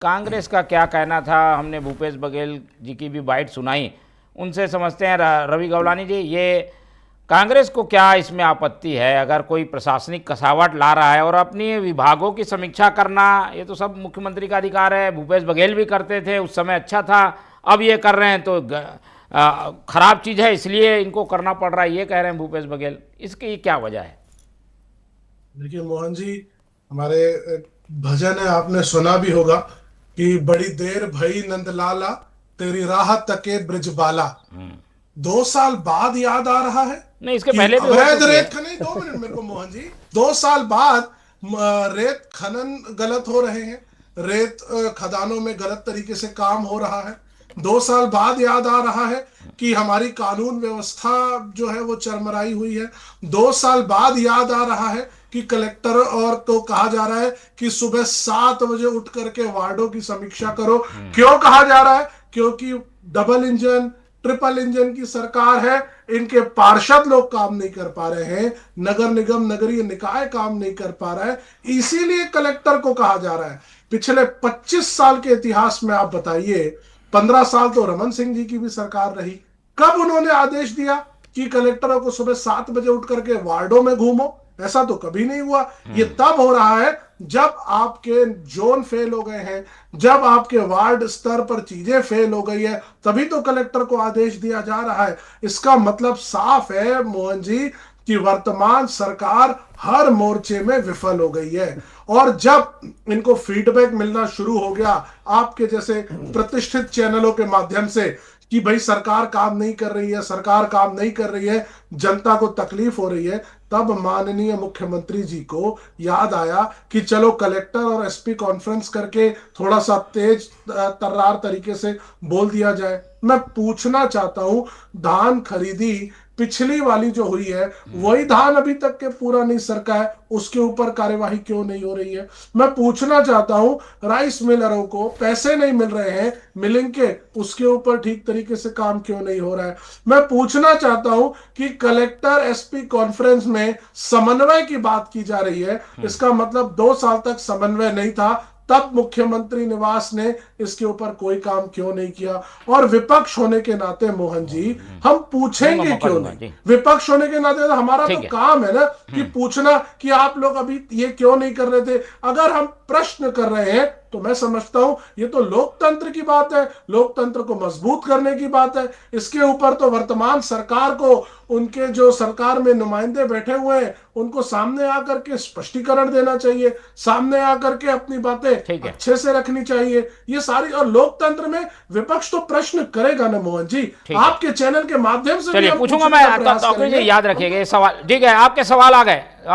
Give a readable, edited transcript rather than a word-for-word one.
कांग्रेस का क्या कहना था? हमने भूपेश बघेल जी की भी बाइट सुनाई, उनसे समझते हैं। रवि गवलानी जी, ये कांग्रेस को क्या इसमें आपत्ति है अगर कोई प्रशासनिक कसावट ला रहा है? और अपनी विभागों की समीक्षा करना, ये तो सब मुख्यमंत्री का अधिकार है। भूपेश बघेल भी करते थे, उस समय अच्छा था। अब ये कर रहे हैं तो खराब चीज़ है, इसलिए इनको करना पड़ रहा है, ये कह रहे हैं भूपेश बघेल। इसकी क्या वजह है? देखिए मोहन जी, हमारे भजन है, आपने सुना भी होगा कि बड़ी देर भई नंदलाला, तेरी राह तके ब्रिजबाला। 2 साल बाद याद आ रहा है नहीं, इसके कि पहले भी हो अवैध चुकी है। रेत खनन। 2 मिनट मेरे को मोहन जी, 2 साल बाद रेत खनन गलत हो रहे हैं। रेत खदानों में गलत तरीके से काम हो रहा है। 2 साल बाद याद आ रहा है कि हमारी कानून व्यवस्था जो है वो चरमराई हुई है। 2 साल बाद याद आ रहा है कि कलेक्टर और को कहा जा रहा है कि सुबह 7 बजे उठ करके वार्डों की समीक्षा करो। क्यों कहा जा रहा है? क्योंकि डबल इंजन, ट्रिपल इंजन की सरकार है। इनके पार्षद लोग काम नहीं कर पा रहे हैं, नगर निगम नगरीय निकाय काम नहीं कर पा रहा है, इसीलिए कलेक्टर को कहा जा रहा है। पिछले 25 साल के इतिहास में आप बताइए, 15 साल तो रमन सिंह जी की भी सरकार रही, कब उन्होंने आदेश दिया कि कलेक्टरों को सुबह 7 बजे उठ करके वार्डों में घूमो? ऐसा तो कभी नहीं हुआ। ये तब हो रहा है जब आपके जोन फेल हो गए हैं, जब आपके वार्ड स्तर पर चीजें फेल हो गई है, तभी तो कलेक्टर को आदेश दिया जा रहा है। इसका मतलब साफ है मोहन जी कि वर्तमान सरकार हर मोर्चे में विफल हो गई है। और जब इनको फीडबैक मिलना शुरू हो गया आपके जैसे प्रतिष्ठित चैनलों के माध्यम से कि भाई सरकार काम नहीं कर रही है, सरकार काम नहीं कर रही है, जनता को तकलीफ हो रही है, तब माननीय मुख्यमंत्री जी को याद आया कि चलो कलेक्टर और एसपी कॉन्फ्रेंस करके थोड़ा सा तेज तर्रार तरीके से बोल दिया जाए। मैं पूछना चाहता हूं, धान खरीदी पिछली वाली जो हुई है, वही धान अभी तक के पूरा नहीं सरका है, उसके ऊपर कार्यवाही क्यों नहीं हो रही है? मैं पूछना चाहता हूं, राइस मिलरों को पैसे नहीं मिल रहे हैं मिलिंग के, उसके ऊपर ठीक तरीके से काम क्यों नहीं हो रहा है? मैं पूछना चाहता हूं कि कलेक्टर एसपी कॉन्फ्रेंस में समन्वय की बात की जा रही है, इसका मतलब 2 साल तक समन्वय नहीं था, तब मुख्यमंत्री निवास ने इसके ऊपर कोई काम क्यों नहीं किया? और विपक्ष होने के नाते मोहन जी, हम दूंगा, पूछेंगे मौका क्यों दूंगा नहीं? जी। विपक्ष होने के नाते तो हमारा तो ठीक है। काम है ना कि पूछना कि आप लोग अभी ये क्यों नहीं कर रहे थे। अगर हम प्रश्न कर रहे हैं तो मैं समझता हूं ये तो लोकतंत्र की बात है, लोकतंत्र को मजबूत करने की बात है। इसके ऊपर तो वर्तमान सरकार को, उनके जो सरकार में नुमाइंदे बैठे हुए हैं, उनको सामने आकर के स्पष्टीकरण देना चाहिए, सामने आकर के अपनी बातें ठीक है। अच्छे से रखनी चाहिए। ये सारी, और लोकतंत्र में विपक्ष तो प्रश्न करेगा ना मोहन जी, ठीक है, आपके चैनल के माध्यम से भी चलिए हम पूछूंगा पूछने मैं। का प्रयास तो करेंगे। याद रखिएगा ये सवाल। ठीक है, आपके सवाल आ गए।